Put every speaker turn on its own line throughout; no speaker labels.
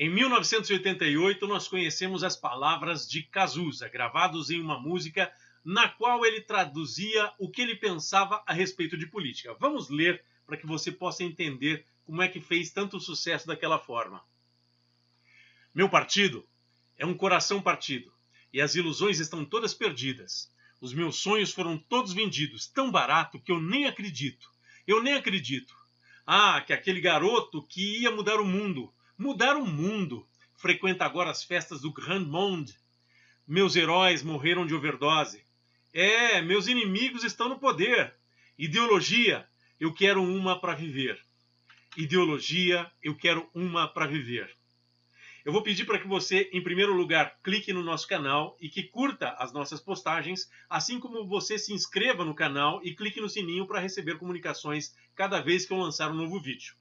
Em 1988, nós conhecemos as palavras de Cazuza, gravados em uma música na qual ele traduzia o que ele pensava a respeito de política. Vamos ler para que você possa entender como é que fez tanto sucesso daquela forma. Meu partido é um coração partido, e as ilusões estão todas perdidas. Os meus sonhos foram todos vendidos, tão barato que eu nem acredito. Eu nem acredito. Ah, que aquele garoto que ia mudar o mundo, frequenta agora as festas do Grand Monde. Meus heróis morreram de overdose. Meus inimigos estão no poder. Ideologia, eu quero uma para viver. Ideologia, eu quero uma para viver. Eu vou pedir para que você, em primeiro lugar, clique no nosso canal e que curta as nossas postagens, assim como você se inscreva no canal e clique no sininho para receber comunicações cada vez que eu lançar um novo vídeo.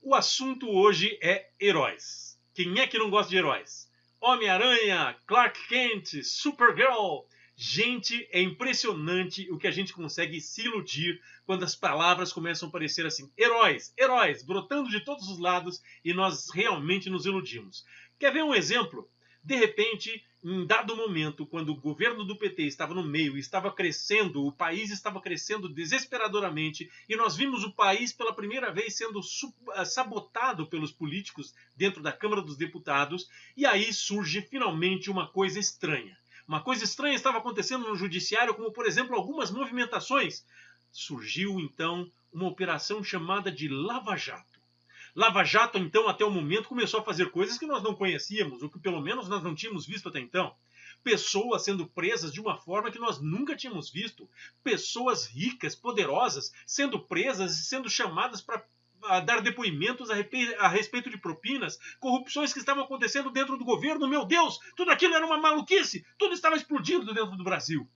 O assunto hoje é heróis. Quem é que não gosta de heróis? Homem-Aranha, Clark Kent, Supergirl. Gente, é impressionante o que a gente consegue se iludir quando as palavras começam a parecer assim. Heróis, heróis, brotando de todos os lados e nós realmente nos iludimos. Quer ver um exemplo? De repente, em dado momento, quando o governo do PT estava no meio, estava crescendo, o país estava crescendo desesperadoramente e nós vimos o país pela primeira vez sendo sabotado pelos políticos dentro da Câmara dos Deputados e aí surge finalmente uma coisa estranha. Uma coisa estranha estava acontecendo no judiciário, como, por exemplo, algumas movimentações. Surgiu, então, uma operação chamada de Lava Jato. Lava Jato, então, até o momento, começou a fazer coisas que nós não conhecíamos, ou que, pelo menos, nós não tínhamos visto até então. Pessoas sendo presas de uma forma que nós nunca tínhamos visto. Pessoas ricas, poderosas, sendo presas e sendo chamadas para dar depoimentos a respeito de propinas, corrupções que estavam acontecendo dentro do governo. Meu Deus, tudo aquilo era uma maluquice, tudo estava explodindo dentro do Brasil.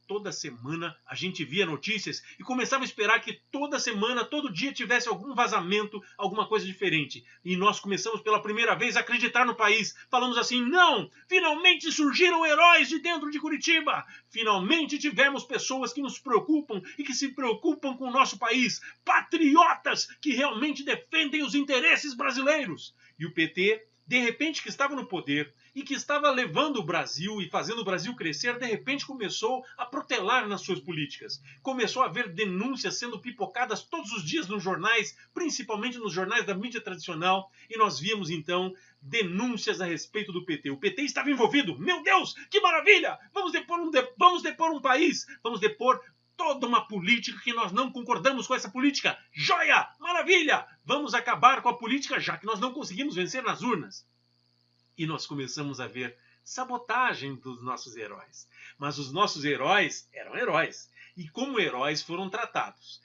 Toda semana a gente via notícias e começava a esperar que toda semana, todo dia tivesse algum vazamento, alguma coisa diferente. E nós começamos pela primeira vez a acreditar no país. Falamos assim, não, finalmente surgiram heróis de dentro de Curitiba. Finalmente tivemos pessoas que nos preocupam e que se preocupam com o nosso país. Patriotas que realmente defendem os interesses brasileiros. E o PT, de repente que estava no poder e que estava levando o Brasil e fazendo o Brasil crescer, de repente começou a protelar nas suas políticas. Começou a haver denúncias sendo pipocadas todos os dias nos jornais, principalmente nos jornais da mídia tradicional, e nós víamos então denúncias a respeito do PT. O PT estava envolvido. Meu Deus, que maravilha! Vamos depor um país, vamos depor toda uma política que nós não concordamos com essa política. Joia! Maravilha! Vamos acabar com a política já que nós não conseguimos vencer nas urnas. E nós começamos a ver sabotagem dos nossos heróis. Mas os nossos heróis eram heróis. E como heróis foram tratados.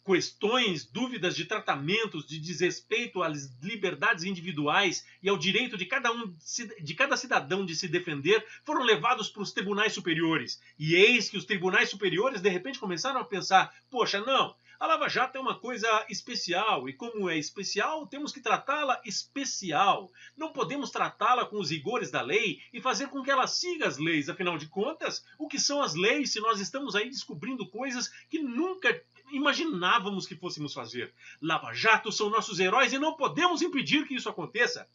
Questões, dúvidas de tratamentos, de desrespeito às liberdades individuais e ao direito de cada cidadão de se defender foram levados para os tribunais superiores. E eis que os tribunais superiores de repente começaram a pensar, poxa, não, a Lava Jato é uma coisa especial e como é especial, temos que tratá-la especial. Não podemos tratá-la com os rigores da lei e fazer com que ela siga as leis. Afinal de contas, o que são as leis se nós estamos aí descobrindo coisas que nunca imaginávamos que fôssemos fazer? Lava Jato são nossos heróis e não podemos impedir que isso aconteça.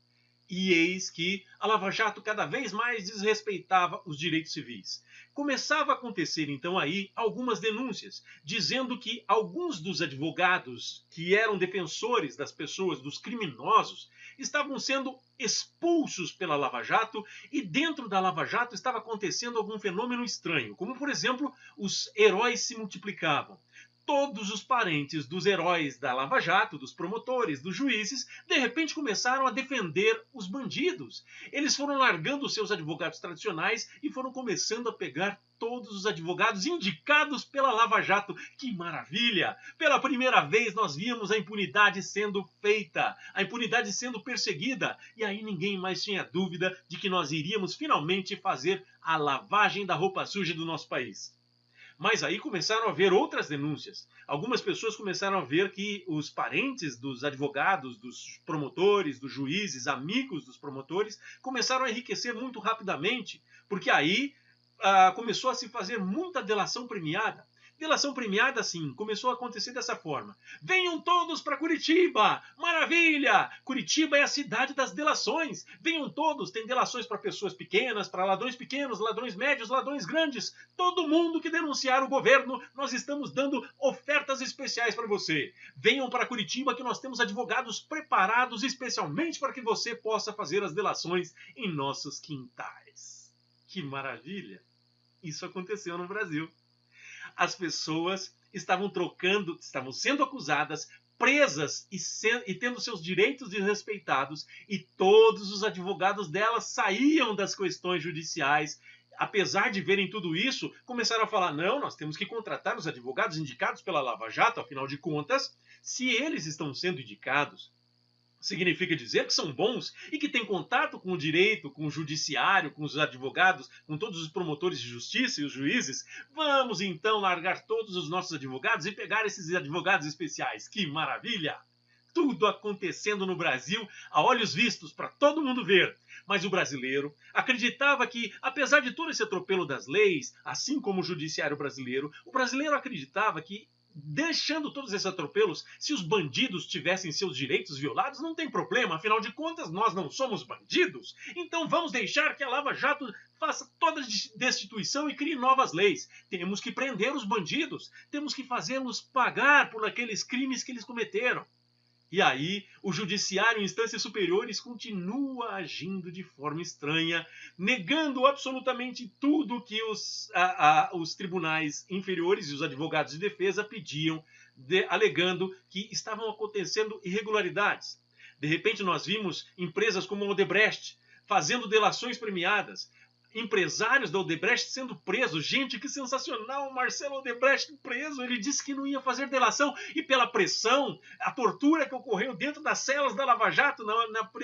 E eis que a Lava Jato cada vez mais desrespeitava os direitos civis. Começava a acontecer então aí algumas denúncias, dizendo que alguns dos advogados que eram defensores das pessoas, dos criminosos, estavam sendo expulsos pela Lava Jato e dentro da Lava Jato estava acontecendo algum fenômeno estranho, como por exemplo, os heróis se multiplicavam. Todos os parentes dos heróis da Lava Jato, dos promotores, dos juízes, de repente começaram a defender os bandidos. Eles foram largando os seus advogados tradicionais e foram começando a pegar todos os advogados indicados pela Lava Jato. Que maravilha! Pela primeira vez nós víamos a impunidade sendo feita, a impunidade sendo perseguida. E aí ninguém mais tinha dúvida de que nós iríamos finalmente fazer a lavagem da roupa suja do nosso país. Mas aí começaram a haver outras denúncias. Algumas pessoas começaram a ver que os parentes dos advogados, dos promotores, dos juízes, amigos dos promotores, começaram a enriquecer muito rapidamente, porque aí começou a se fazer muita delação premiada. Delação premiada, sim, começou a acontecer dessa forma. Venham todos para Curitiba! Maravilha! Curitiba é a cidade das delações. Venham todos, tem delações para pessoas pequenas, para ladrões pequenos, ladrões médios, ladrões grandes. Todo mundo que denunciar o governo, nós estamos dando ofertas especiais para você. Venham para Curitiba que nós temos advogados preparados especialmente para que você possa fazer as delações em nossos quintais. Que maravilha! Isso aconteceu no Brasil. As pessoas estavam sendo acusadas, presas e tendo seus direitos desrespeitados, e todos os advogados delas saíam das questões judiciais. Apesar de verem tudo isso, começaram a falar: não, nós temos que contratar os advogados indicados pela Lava Jato, afinal de contas, se eles estão sendo indicados, significa dizer que são bons e que têm contato com o direito, com o judiciário, com os advogados, com todos os promotores de justiça e os juízes. Vamos então largar todos os nossos advogados e pegar esses advogados especiais. Que maravilha! Tudo acontecendo no Brasil a olhos vistos para todo mundo ver. Mas o brasileiro acreditava que, apesar de todo esse atropelo das leis, assim como o judiciário brasileiro, o brasileiro acreditava que, deixando todos esses atropelos, se os bandidos tivessem seus direitos violados, não tem problema, afinal de contas nós não somos bandidos. Então vamos deixar que a Lava Jato faça toda a destituição e crie novas leis. Temos que prender os bandidos, temos que fazê-los pagar por aqueles crimes que eles cometeram. E aí, o judiciário em instâncias superiores continua agindo de forma estranha, negando absolutamente tudo que os tribunais inferiores e os advogados de defesa pediam, alegando que estavam acontecendo irregularidades. De repente, nós vimos empresas como a Odebrecht fazendo delações premiadas, empresários da Odebrecht sendo presos. Gente, que sensacional! Marcelo Odebrecht preso. Ele disse que não ia fazer delação e, pela pressão, a tortura que ocorreu dentro das celas da Lava Jato,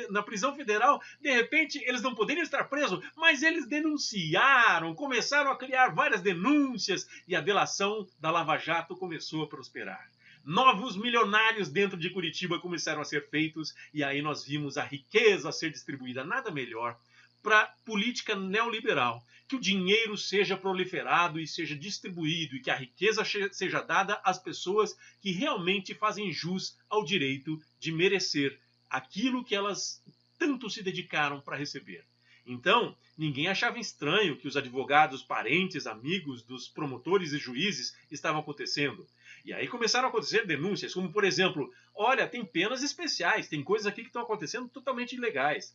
na prisão federal, de repente eles não poderiam estar presos, mas eles denunciaram, começaram a criar várias denúncias e a delação da Lava Jato começou a prosperar. Novos milionários dentro de Curitiba começaram a ser feitos e aí nós vimos a riqueza a ser distribuída. Nada melhor para política neoliberal, que o dinheiro seja proliferado e seja distribuído e que a riqueza seja dada às pessoas que realmente fazem jus ao direito de merecer aquilo que elas tanto se dedicaram para receber. Então, ninguém achava estranho que os advogados, parentes, amigos dos promotores e juízes estavam acontecendo. E aí começaram a acontecer denúncias, como por exemplo, olha, tem penas especiais, tem coisas aqui que estão acontecendo totalmente ilegais.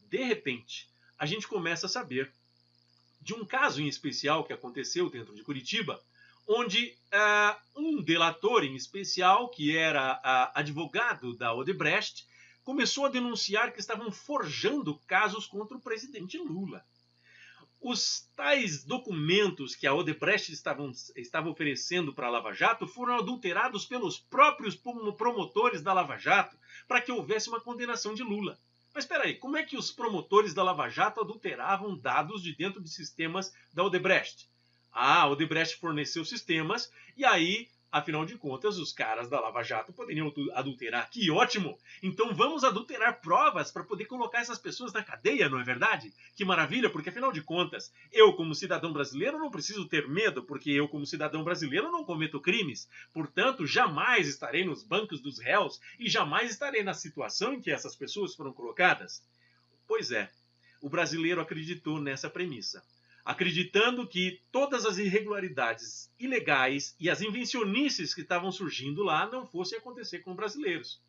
De repente, a gente começa a saber de um caso em especial que aconteceu dentro de Curitiba, onde um delator em especial, que era advogado da Odebrecht, começou a denunciar que estavam forjando casos contra o presidente Lula. Os tais documentos que a Odebrecht estava oferecendo para a Lava Jato foram adulterados pelos próprios promotores da Lava Jato para que houvesse uma condenação de Lula. Mas espera aí, como é que os promotores da Lava Jato adulteravam dados de dentro de sistemas da Odebrecht? A Odebrecht forneceu sistemas e aí, afinal de contas, os caras da Lava Jato poderiam adulterar. Que ótimo! Então vamos adulterar provas para poder colocar essas pessoas na cadeia, não é verdade? Que maravilha, porque afinal de contas, eu como cidadão brasileiro não preciso ter medo, porque eu como cidadão brasileiro não cometo crimes. Portanto, jamais estarei nos bancos dos réus e jamais estarei na situação em que essas pessoas foram colocadas. Pois é, o brasileiro acreditou nessa premissa, acreditando que todas as irregularidades ilegais e as invencionices que estavam surgindo lá não fossem acontecer com brasileiros.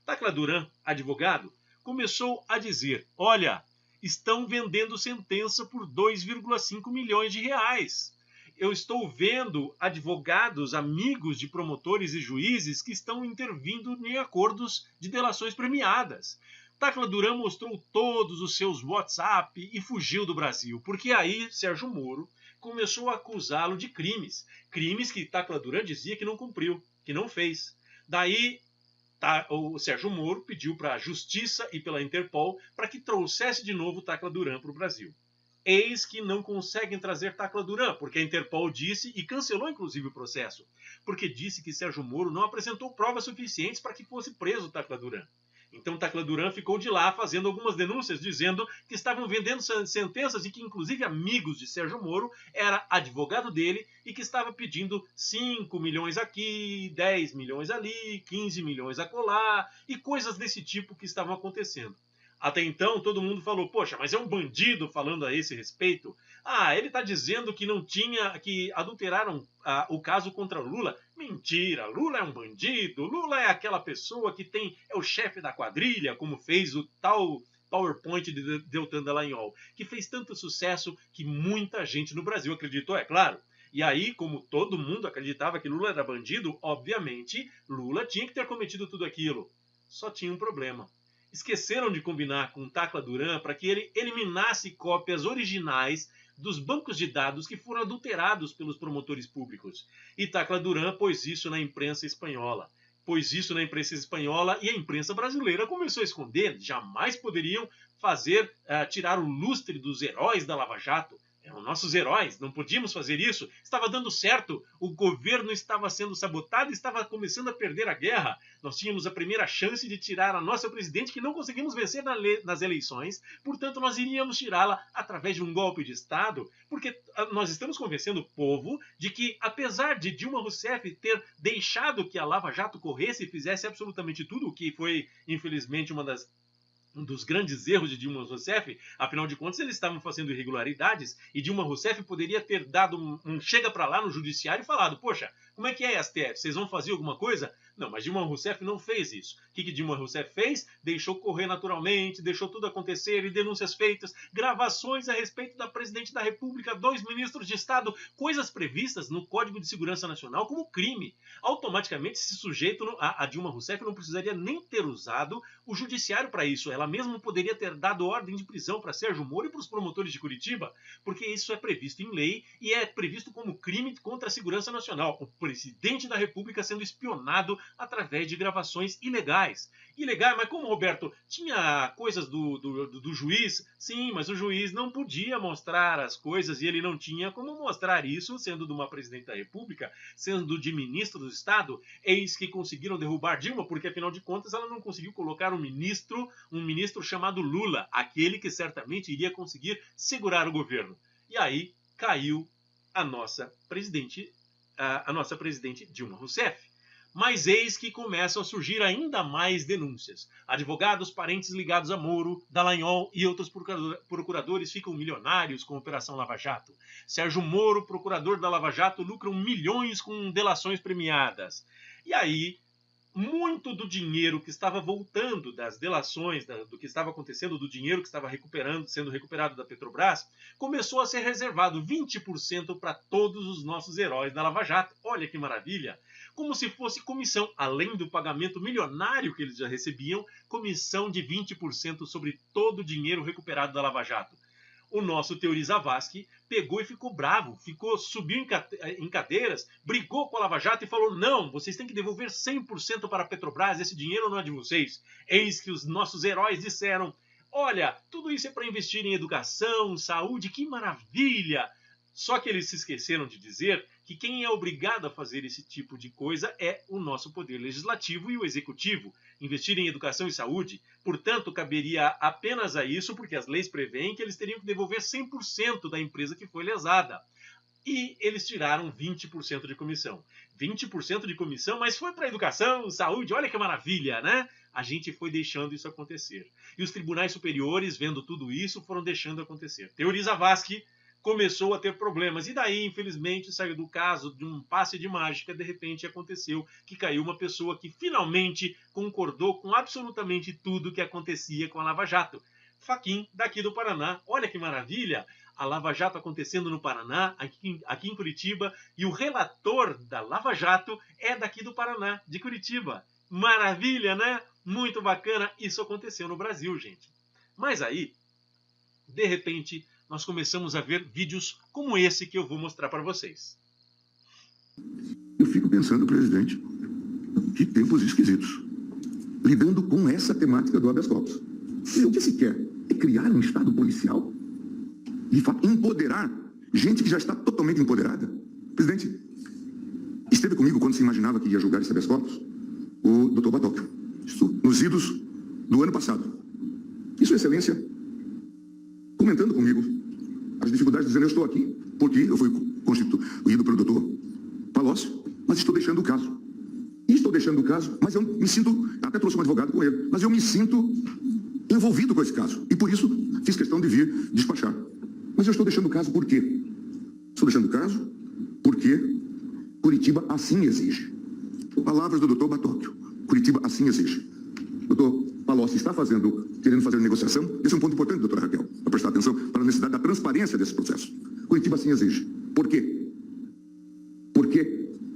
Tacla Duran, advogado, começou a dizer: olha, estão vendendo sentença por 2,5 milhões de reais. Eu estou vendo advogados, amigos de promotores e juízes que estão intervindo em acordos de delações premiadas. Tacla Duran mostrou todos os seus WhatsApp e fugiu do Brasil, porque aí Sérgio Moro começou a acusá-lo de crimes. Crimes que Tacla Duran dizia que não cumpriu, que não fez. Daí o Sérgio Moro pediu para a Justiça e pela Interpol para que trouxesse de novo Tacla Duran para o Brasil. Eis que não conseguem trazer Tacla Duran, porque a Interpol disse, e cancelou inclusive o processo, porque disse que Sérgio Moro não apresentou provas suficientes para que fosse preso Tacla Duran. Então Tacla Duran ficou de lá fazendo algumas denúncias dizendo que estavam vendendo sentenças e que inclusive amigos de Sérgio Moro era advogado dele e que estava pedindo 5 milhões aqui, 10 milhões ali, 15 milhões acolá e coisas desse tipo que estavam acontecendo. Até então todo mundo falou, poxa, mas é um bandido falando a esse respeito. Ah, ele está dizendo que não tinha, que adulteraram o caso contra Lula. Mentira, Lula é um bandido, Lula é aquela pessoa que é o chefe da quadrilha, como fez o tal PowerPoint de Deltan Dallagnol, que fez tanto sucesso que muita gente no Brasil acreditou, é claro. E aí, como todo mundo acreditava que Lula era bandido, obviamente, Lula tinha que ter cometido tudo aquilo. Só tinha um problema. Esqueceram de combinar com Tacla Duran para que ele eliminasse cópias originais dos bancos de dados que foram adulterados pelos promotores públicos. E Tacla Duran pôs isso na imprensa espanhola. E a imprensa brasileira começou a esconder. Jamais poderiam tirar o lustre dos heróis da Lava Jato. Eram nossos heróis, não podíamos fazer isso. Estava dando certo, o governo estava sendo sabotado, estava começando a perder a guerra. Nós tínhamos a primeira chance de tirar a nossa presidente, que não conseguimos vencer nas eleições, portanto nós iríamos tirá-la através de um golpe de Estado, porque nós estamos convencendo o povo de que, apesar de Dilma Rousseff ter deixado que a Lava Jato corresse e fizesse absolutamente tudo, o que foi, infelizmente, um dos grandes erros de Dilma Rousseff, afinal de contas eles estavam fazendo irregularidades e Dilma Rousseff poderia ter dado um chega para lá no judiciário e falado, poxa, como é que é, STF? Vocês vão fazer alguma coisa? Não, mas Dilma Rousseff não fez isso. O que Dilma Rousseff fez? Deixou correr naturalmente, deixou tudo acontecer, e denúncias feitas, gravações a respeito da presidente da República, 2 ministros de Estado, coisas previstas no Código de Segurança Nacional como crime. Automaticamente, esse sujeito, a Dilma Rousseff, não precisaria nem ter usado o judiciário para isso. Ela mesma poderia ter dado ordem de prisão para Sérgio Moro e para os promotores de Curitiba, porque isso é previsto em lei e é previsto como crime contra a segurança nacional. O presidente da República sendo espionado através de gravações ilegais. Ilegal, mas como, Roberto? Tinha coisas do juiz? Sim, mas o juiz não podia mostrar as coisas e ele não tinha como mostrar isso, sendo de uma presidente da República, sendo de ministro do Estado. Eis que conseguiram derrubar Dilma, porque afinal de contas ela não conseguiu colocar um ministro chamado Lula, aquele que certamente iria conseguir segurar o governo. E aí caiu a nossa presidente Dilma Rousseff. Mas eis que começam a surgir ainda mais denúncias. Advogados, parentes ligados a Moro, Dallagnol e outros procuradores ficam milionários com a Operação Lava Jato. Sérgio Moro, procurador da Lava Jato, lucram milhões com delações premiadas. E aí, muito do dinheiro que estava voltando das delações, do que estava acontecendo, do dinheiro que estava sendo recuperado da Petrobras, começou a ser reservado 20% para todos os nossos heróis da Lava Jato. Olha que maravilha! Como se fosse comissão, além do pagamento milionário que eles já recebiam, comissão de 20% sobre todo o dinheiro recuperado da Lava Jato. O nosso Teori Zavascki pegou e ficou bravo, subiu em cadeiras, brigou com a Lava Jato e falou, não, vocês têm que devolver 100% para a Petrobras, esse dinheiro não é de vocês. Eis que os nossos heróis disseram, olha, tudo isso é para investir em educação, saúde, que maravilha! Só que eles se esqueceram de dizer que quem é obrigado a fazer esse tipo de coisa é o nosso poder legislativo e o executivo. Investir em educação e saúde, portanto, caberia apenas a isso, porque as leis prevêem que eles teriam que devolver 100% da empresa que foi lesada. E eles tiraram 20% de comissão. 20% de comissão, mas foi para educação, saúde, olha que maravilha, né? A gente foi deixando isso acontecer. E os tribunais superiores, vendo tudo isso, foram deixando acontecer. Teori Zavascki começou a ter problemas. E daí, infelizmente, saiu do caso de um passe de mágica. De repente, aconteceu que caiu uma pessoa que finalmente concordou com absolutamente tudo que acontecia com a Lava Jato. Fachin, daqui do Paraná. Olha que maravilha! A Lava Jato acontecendo no Paraná, aqui em Curitiba, e o relator da Lava Jato é daqui do Paraná, de Curitiba. Maravilha, né? Muito bacana. Isso aconteceu no Brasil, gente. Mas aí, de repente, nós começamos a ver vídeos como esse que eu vou mostrar para vocês.
Eu fico pensando, presidente, que tempos esquisitos, lidando com essa temática do habeas corpus. O que se quer é criar um Estado policial, de fato, empoderar gente que já está totalmente empoderada. Presidente, esteve comigo quando se imaginava que ia julgar esse habeas corpus? O Dr. Batóquio. Nos idos do ano passado. E Sua Excelência, comentando comigo as dificuldades, dizendo: eu estou aqui porque eu fui constituído pelo doutor Palocci, mas estou deixando o caso. E estou deixando o caso, mas eu me sinto, até trouxe um advogado com ele, mas eu me sinto envolvido com esse caso. E por isso fiz questão de vir despachar. Mas eu estou deixando o caso por quê? Estou deixando o caso porque Curitiba assim exige. Palavras do doutor Batóquio. Curitiba assim exige. Doutor Palocci está querendo fazer negociação. Esse é um ponto importante, doutora Raquel, para prestar atenção para a necessidade da transparência desse processo. Curitiba assim exige. Por quê? Porque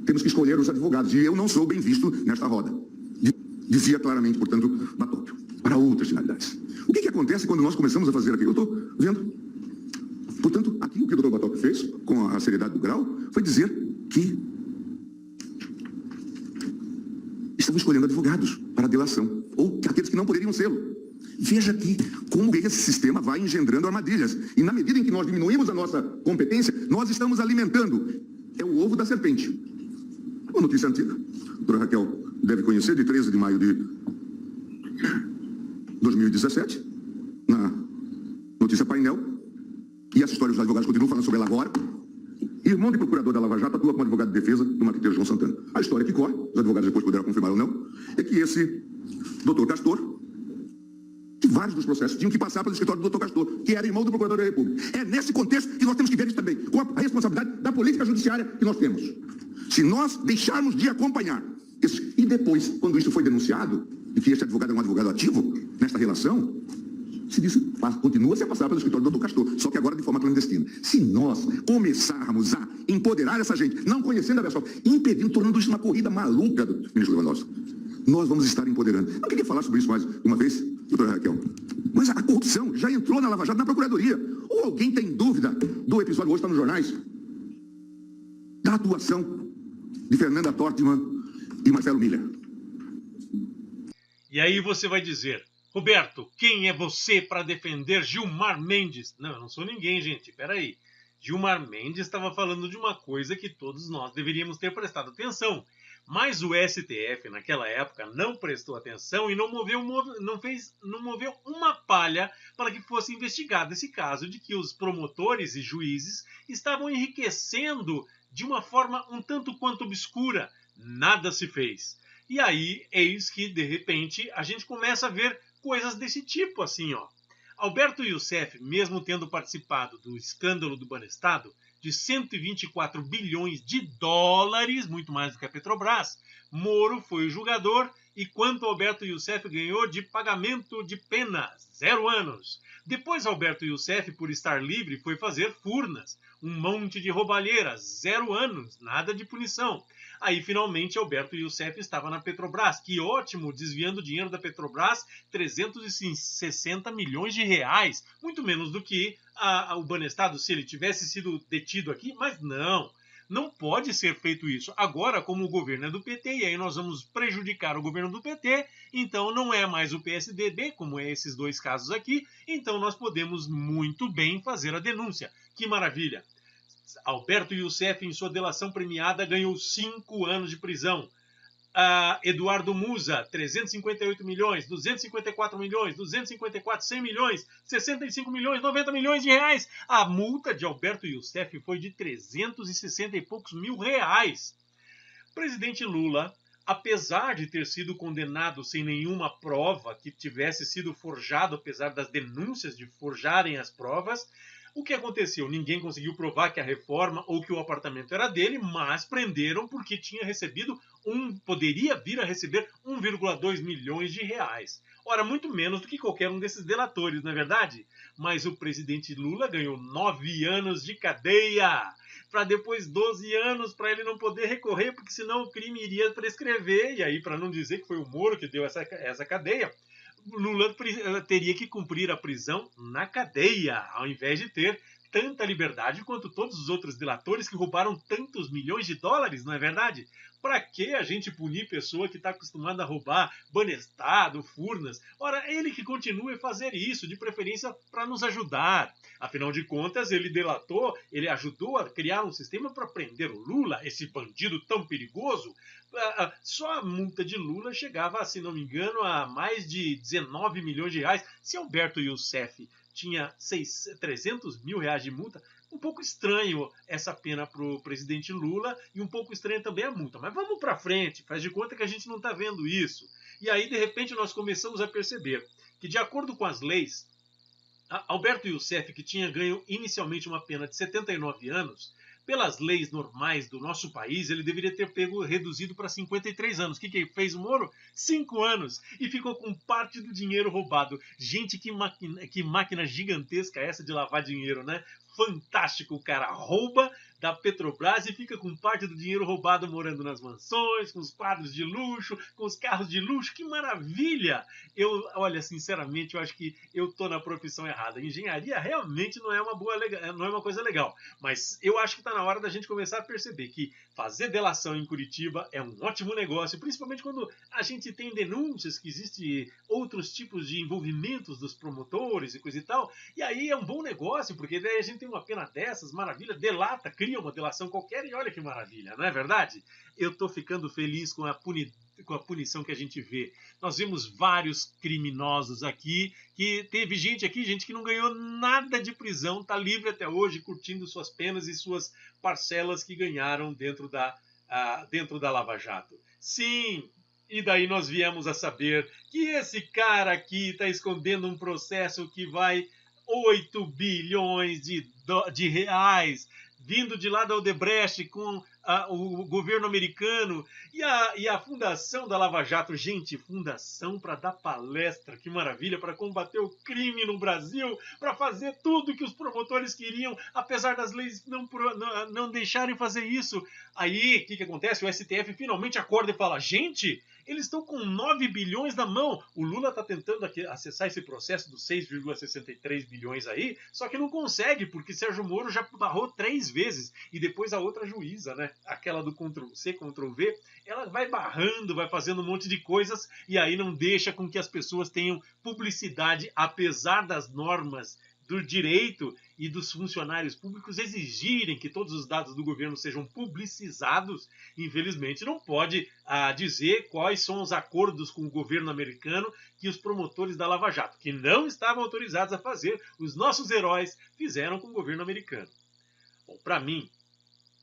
temos que escolher os advogados. E eu não sou bem visto nesta roda. Dizia claramente, portanto, Batóquio, para outras finalidades. O que acontece quando nós começamos a fazer aqui? Eu estou vendo. Portanto, aqui o que o doutor Batóquio fez, com a seriedade do grau, foi dizer que estamos escolhendo advogados para a delação, ou aqueles que não poderiam sê-lo. Veja aqui como esse sistema vai engendrando armadilhas. E na medida em que nós diminuímos a nossa competência, nós estamos alimentando. É o ovo da serpente. Uma notícia antiga, a doutora Raquel deve conhecer, de 13 de maio de 2017, na notícia Painel, e essa história os advogados continuam falando sobre ela agora. Irmão de procurador da Lava Jato atua como advogado de defesa do marqueteiro João Santana. A história que corre, os advogados depois poderão confirmar ou não, é que esse doutor Castor, que vários dos processos tinham que passar pelo escritório do doutor Castor, que era irmão do procurador da República. É nesse contexto que nós temos que ver isso também, com a responsabilidade da política judiciária que nós temos. Se nós deixarmos de acompanhar isso, e depois, quando isso foi denunciado, e que este advogado é um advogado ativo nesta relação, se disse, continua-se a passar pelo escritório do doutor Castor, só que agora de forma clandestina. Se nós começarmos a empoderar essa gente, não conhecendo a pessoa, impedindo, tornando isso uma corrida maluca do ministro Lewandowski, nós vamos estar empoderando. Não queria falar sobre isso mais uma vez, doutora Raquel, mas a corrupção já entrou na Lava Jato, na Procuradoria. Ou alguém tem dúvida do episódio, hoje está nos jornais, da atuação de Fernanda Tortman e Marcelo Miller?
E aí você vai dizer: Roberto, quem é você para defender Gilmar Mendes? Não, eu não sou ninguém, gente. Peraí. Gilmar Mendes estava falando de uma coisa que todos nós deveríamos ter prestado atenção. Mas o STF, naquela época, não prestou atenção e não moveu uma palha para que fosse investigado esse caso de que os promotores e juízes estavam enriquecendo de uma forma um tanto quanto obscura. Nada se fez. E aí, eis que, de repente, a gente começa a ver coisas desse tipo, assim, ó. Alberto Youssef, mesmo tendo participado do escândalo do Banestado, de 124 bilhões de dólares, muito mais do que a Petrobras, Moro foi o julgador e quanto Alberto Youssef ganhou de pagamento de pena? 0 anos. Depois Alberto Youssef, por estar livre, foi fazer Furnas, um monte de roubalheiras, 0 anos, nada de punição. Aí, finalmente, Alberto Youssef estava na Petrobras. Que ótimo, desviando dinheiro da Petrobras, 360 milhões de reais. Muito menos do que o Banestado, se ele tivesse sido detido aqui. Mas não pode ser feito isso. Agora, como o governo é do PT, e aí nós vamos prejudicar o governo do PT, então não é mais o PSDB, como é esses 2 casos aqui, então nós podemos muito bem fazer a denúncia. Que maravilha! Alberto Youssef, em sua delação premiada, ganhou 5 anos de prisão. Eduardo Musa, 358 milhões, 254 milhões, 254, 100 milhões, 65 milhões, 90 milhões de reais. A multa de Alberto Youssef foi de 360 e poucos mil reais. Presidente Lula, apesar de ter sido condenado sem nenhuma prova que tivesse sido forjado, apesar das denúncias de forjarem as provas, o que aconteceu? Ninguém conseguiu provar que a reforma ou que o apartamento era dele, mas prenderam porque tinha recebido poderia vir a receber 1,2 milhões de reais. Ora, muito menos do que qualquer um desses delatores, não é verdade? Mas o presidente Lula ganhou 9 anos de cadeia, para depois 12 anos para ele não poder recorrer, porque senão o crime iria prescrever, e aí para não dizer que foi o Moro que deu essa cadeia, Lula teria que cumprir a prisão na cadeia, ao invés de ter tanta liberdade quanto todos os outros delatores que roubaram tantos milhões de dólares, não é verdade? Para que a gente punir pessoa que está acostumada a roubar Banestado, Furnas? Ora, ele que continue a fazer isso, de preferência para nos ajudar. Afinal de contas, ele delatou, ele ajudou a criar um sistema para prender o Lula, esse bandido tão perigoso. Só a multa de Lula chegava, se não me engano, a mais de 19 milhões de reais. Se Alberto Youssef tinha 300 mil reais de multa, um pouco estranho essa pena para o presidente Lula e um pouco estranha também a multa. Mas vamos para frente, faz de conta que a gente não está vendo isso. E aí, de repente, nós começamos a perceber que, de acordo com as leis, Alberto Youssef, que tinha ganho inicialmente uma pena de 79 anos, pelas leis normais do nosso país, ele deveria ter pego reduzido para 53 anos. O que fez o Moro? 5 anos. E ficou com parte do dinheiro roubado. Gente, que máquina gigantesca é essa de lavar dinheiro, né? Fantástico, o cara rouba da Petrobras e fica com parte do dinheiro roubado morando nas mansões, com os quadros de luxo, com os carros de luxo. Que maravilha! Olha, sinceramente, eu acho que eu tô na profissão errada. Engenharia realmente não é uma coisa legal. Mas eu acho que está na hora da gente começar a perceber que fazer delação em Curitiba é um ótimo negócio, principalmente quando a gente tem denúncias que existem outros tipos de envolvimentos dos promotores e coisa e tal. E aí é um bom negócio, porque daí a gente tem uma pena dessas, maravilha, delata, cria uma delação qualquer e olha que maravilha, não é verdade? Eu tô ficando feliz com a punição que a gente vê. Nós vemos vários criminosos aqui, que teve gente que não ganhou nada de prisão, tá livre até hoje, curtindo suas penas e suas parcelas que ganharam dentro da Lava Jato. Sim, e daí nós viemos a saber que esse cara aqui está escondendo um processo que vai 8 bilhões de reais, vindo de lá da Odebrecht com o governo americano e a fundação da Lava Jato. Gente, fundação para dar palestra, que maravilha, para combater o crime no Brasil, para fazer tudo que os promotores queriam, apesar das leis não deixarem fazer isso. Aí, o que acontece? O STF finalmente acorda e fala, gente, eles estão com 9 bilhões na mão. O Lula está tentando acessar esse processo dos 6,63 bilhões aí, só que não consegue, porque Sérgio Moro já barrou 3 vezes. E depois a outra juíza, né? Aquela do Ctrl-C, Ctrl-V, ela vai barrando, vai fazendo um monte de coisas e aí não deixa com que as pessoas tenham publicidade, apesar das normas do direito e dos funcionários públicos exigirem que todos os dados do governo sejam publicizados. Infelizmente, não pode dizer quais são os acordos com o governo americano que os promotores da Lava Jato, que não estavam autorizados a fazer, os nossos heróis fizeram com o governo americano. Bom, para mim,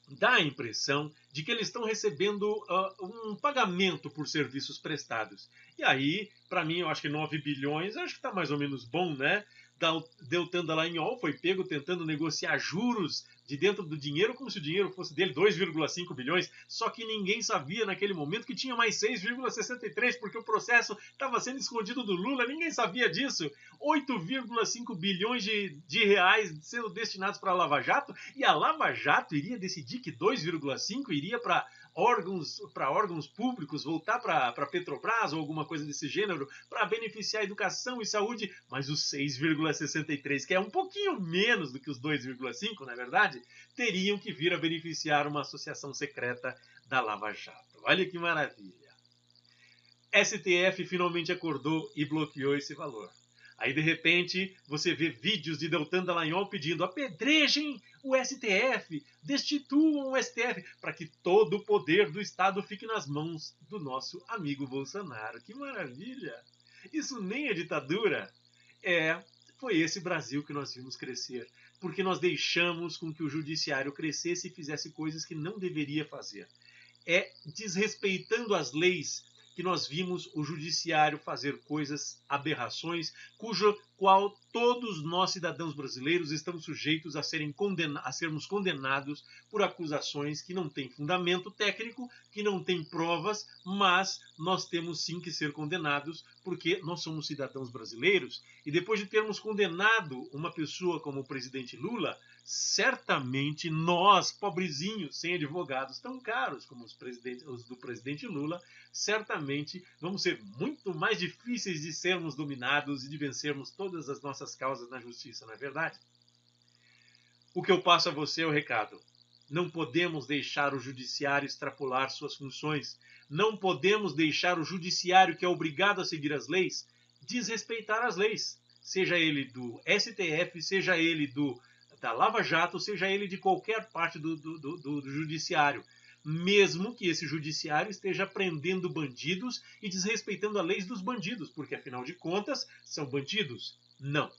dá a impressão de que eles estão recebendo um pagamento por serviços prestados. E aí, para mim, eu acho que 9 bilhões, acho que está mais ou menos bom, né? Deltan Dallagnol foi pego tentando negociar juros de dentro do dinheiro como se o dinheiro fosse dele, 2,5 bilhões, só que ninguém sabia naquele momento que tinha mais 6,63, porque o processo estava sendo escondido do Lula, ninguém sabia disso. 8,5 bilhões de reais sendo destinados para a Lava Jato, e a Lava Jato iria decidir que 2,5 iria para órgãos públicos, voltar para Petrobras ou alguma coisa desse gênero, para beneficiar a educação e saúde, mas os 6,63, que é um pouquinho menos do que os 2,5, na verdade, teriam que vir a beneficiar uma associação secreta da Lava Jato. Olha que maravilha. STF finalmente acordou e bloqueou esse valor. Aí, de repente, você vê vídeos de Deltan Dallagnol pedindo apedrejem o STF, destituam o STF, para que todo o poder do Estado fique nas mãos do nosso amigo Bolsonaro. Que maravilha! Isso nem é ditadura. Foi esse Brasil que nós vimos crescer, porque nós deixamos com que o judiciário crescesse e fizesse coisas que não deveria fazer. Desrespeitando as leis que nós vimos o judiciário fazer coisas, aberrações, cujo qual todos nós cidadãos brasileiros estamos sujeitos a sermos condenados por acusações que não têm fundamento técnico, que não têm provas, mas nós temos sim que ser condenados porque nós somos cidadãos brasileiros. E depois de termos condenado uma pessoa como o presidente Lula, certamente nós, pobrezinhos, sem advogados tão caros como os do presidente Lula, certamente vamos ser muito mais difíceis de sermos dominados e de vencermos todas as nossas causas na justiça, não é verdade? O que eu passo a você é o recado. Não podemos deixar o judiciário extrapolar suas funções. Não podemos deixar o judiciário, que é obrigado a seguir as leis, desrespeitar as leis. Seja ele do STF, seja ele da Lava Jato, seja ele de qualquer parte do judiciário. Mesmo que esse judiciário esteja prendendo bandidos e desrespeitando as leis dos bandidos, porque afinal de contas são bandidos. Não.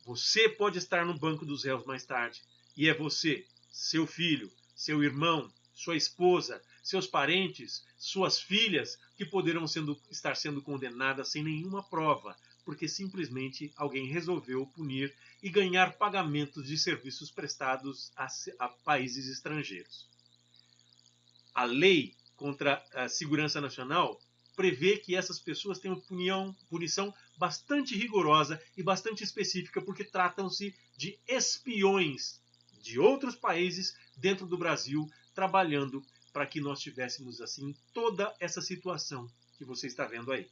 Você pode estar no banco dos réus mais tarde, e é você, seu filho, seu irmão, sua esposa, seus parentes, suas filhas, que poderão estar sendo condenadas sem nenhuma prova, porque simplesmente alguém resolveu punir e ganhar pagamentos de serviços prestados a países estrangeiros. A lei contra a segurança nacional prevê que essas pessoas tenham punição bastante rigorosa e bastante específica, porque tratam-se de espiões de outros países dentro do Brasil, trabalhando para que nós tivéssemos assim toda essa situação que você está vendo aí.